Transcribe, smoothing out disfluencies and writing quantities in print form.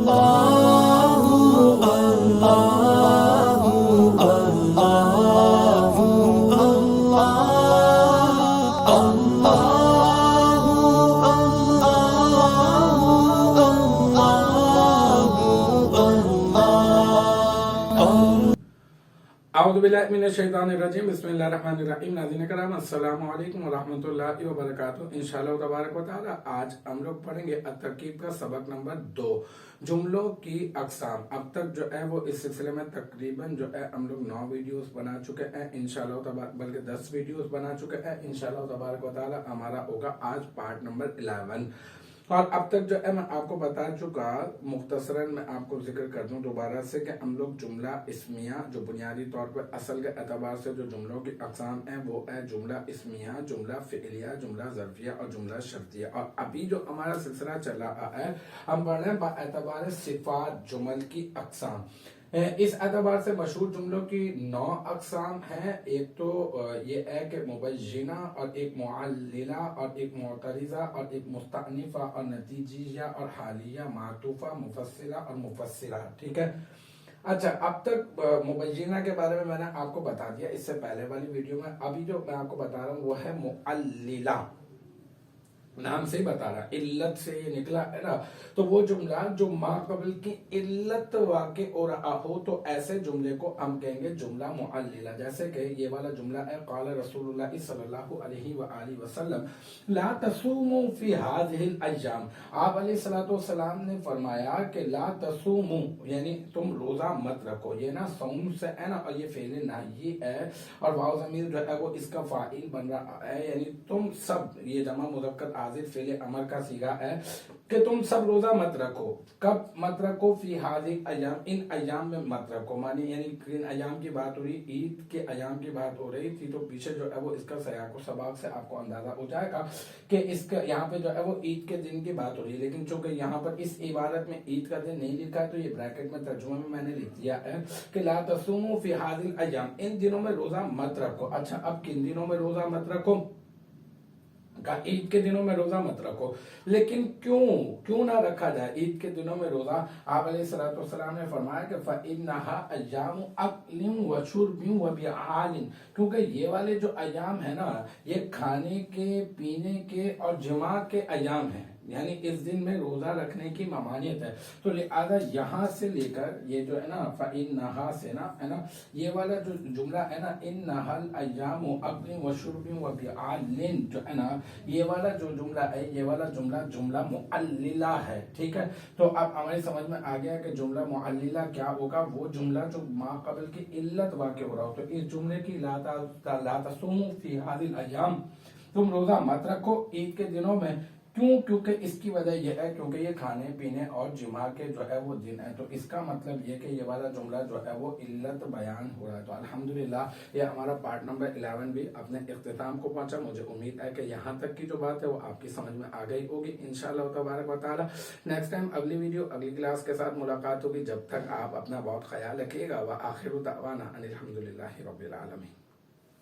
औज़ुबिल्लाहिमिनश्शैतानिर्रजीम बिस्मिल्लाहिर्रहमानिर्रहीम। नाज़रीन कराम अस्सलामु अलैकुम व रहमतुल्लाहि व बरकातुहू। इंशाअल्लाह तबारक व तआला आज हम लोग पढ़ेंगे अत-तरकीब का सबक नंबर 2, जुमलों की अक़साम। अब तक जो है वो इस सिलसिले में तकरीबन जो है हम लोग 9 वीडियोस बना चुके हैं इंशाअल्लाह तबारक, बल्कि 10 वीडियोस बना चुके हैं इंशाअल्लाह तबारक व तआला। हमारा होगा आज पार्ट नंबर 11। और अब तक जो है मैं आपको बता चुका, मुख्तसरन मैं आपको जिक्र कर दूं दोबारा से कि हम लोग जुमला इस्मिया जो बुनियादी तौर पर असल के एतबार से जो जुमलों की अक़साम है वो है जुमला इस्मिया, जुमला फ़िलिया, जुमला ज़र्फ़िया और जुमला शर्तिया। और अभी जो हमारा सिलसिला चल रहा है हम पढ़ रहे हैं बाएतबार सिफ़ात जुमल की अक़साम। इस एतबार से मशहूर जुमलों की 9 अक़साम हैं। एक तो ये है कि मुबय्यिना और एक मुअल्लिला और एक मुअतरिज़ा और एक मुस्तअनिफ़ा और नतीजिया और हालिया, मातूफ़ा, मुफ़स्सिला और मुफ़स्सिरा। ठीक है। अच्छा, अब तक मुबय्यिना के बारे में मैंने आपको बता दिया इससे पहले वाली वीडियो में। अभी जो मैं आपको बता रहा हूँ वो है मुअल्लिला, नाम से ही बता रहा, इल्लत से ये निकला है ना। तो वो जुमला जो माक़बिल की इल्लत वाक़े हो रहा हो तो ऐसे जुमले को हम कहेंगे जुमला मुअल्लिला। जैसे कि ये वाला जुमला है, क़ाल रसूलुल्लाह सल्लल्लाहु अलैहि व आलिहि वसल्लम ला तसूमू फी हाज़िहिल अय्याम। आप अलैहिस्सलातु वस्सलाम ने फरमाया कि ला तसूमू यानी तुम रोजा मत रखो। ये ना सौम से है ना, और ये फ़ेल नाही है और वाव ज़मीर जो है वो इसका फ़ाइल बन रहा है, यानी तुम सब, ये जमा मुज़क्कर आज़िर फ़ेल अमर का सीगा है कि तुम सब रोजा मत रखो। कब मत रखो? फी हाज़िल अय्याम, इन अय्याम में मत रखो। मानी यानी किन अय्याम की बात हो रही, ईद के अय्याम की बात हो रही थी। तो पीछे जो है वो इसका सयाक़ सबाक़ से आपको अंदाजा हो जाएगा कि इसका यहाँ पे जो है वो ईद के दिन की बात हो रही है। लेकिन चूंकि यहाँ पर इस इबारत में ईद का दिन नहीं लिखा है तो ये ब्रैकेट में तर्जुमे में मैंने लिख दिया है कि ला तसूमू फी हाज़िल अय्याम, इन दिनों में रोजा मत रखो। अच्छा, अब किन दिनों में रोजा मत रखो? का ईद के दिनों में रोजा मत रखो। लेकिन क्यों ना रखा जाए ईद के दिनों में रोजा? आप अलैहिस्सलातु वस्सलाम ने फरमाया कि फ़इन्नहा अय्यामु अक्लिन व शुर्बिन व बिआलिन, क्योंकि ये वाले जो अय्याम है ना, ये खाने के, पीने के और जमा के अय्याम हैं, यानी इस दिन में रोजा रखने की ममानियत है। तो लिहाजा यहाँ से लेकर ये जो है ना फ़इन्नहा से ना है ना, ये वाला जो जुमला है ना, इन्नहल अय्यामु अक्लिन व शुर्बिन व बिआलिन, जो है ना ये वाला जो जुमला है, ये वाला जुमला जुमला मुअल्लिला है। ठीक है। तो अब हमारी समझ में आ गया कि जुमला मुअल्लिला क्या होगा। वो जुमला जो माक़बिल की इल्लत वाक़े हो रहा हो। तो इस जुमले की ला तसूमू फी हाज़िल अय्याम, तुम रोजा मत रखो ईद के दिनों में। क्यों? क्योंकि इसकी वजह यह है क्योंकि ये खाने पीने और जिमा के जो है वो दिन है। तो इसका मतलब ये कि ये वाला जुमला जो है वो इल्लत बयान हो रहा है। तो अल्हम्दुलिल्लाह ये हमारा पार्ट नंबर 11 भी अपने इख्तिताम को पहुंचा। मुझे उम्मीद है कि यहाँ तक की जो बात है वो आपकी समझ में आ गई होगी इंशाअल्लाह तबारक व तआला। नेक्स्ट टाइम अगली वीडियो अगली क्लास के साथ मुलाकात होगी। जब तक आप अपना बहुत ख्याल रखिएगा। व आखिरु दावाना अनिल हम्दुलिल्लाहि रब्बिल आलमीन।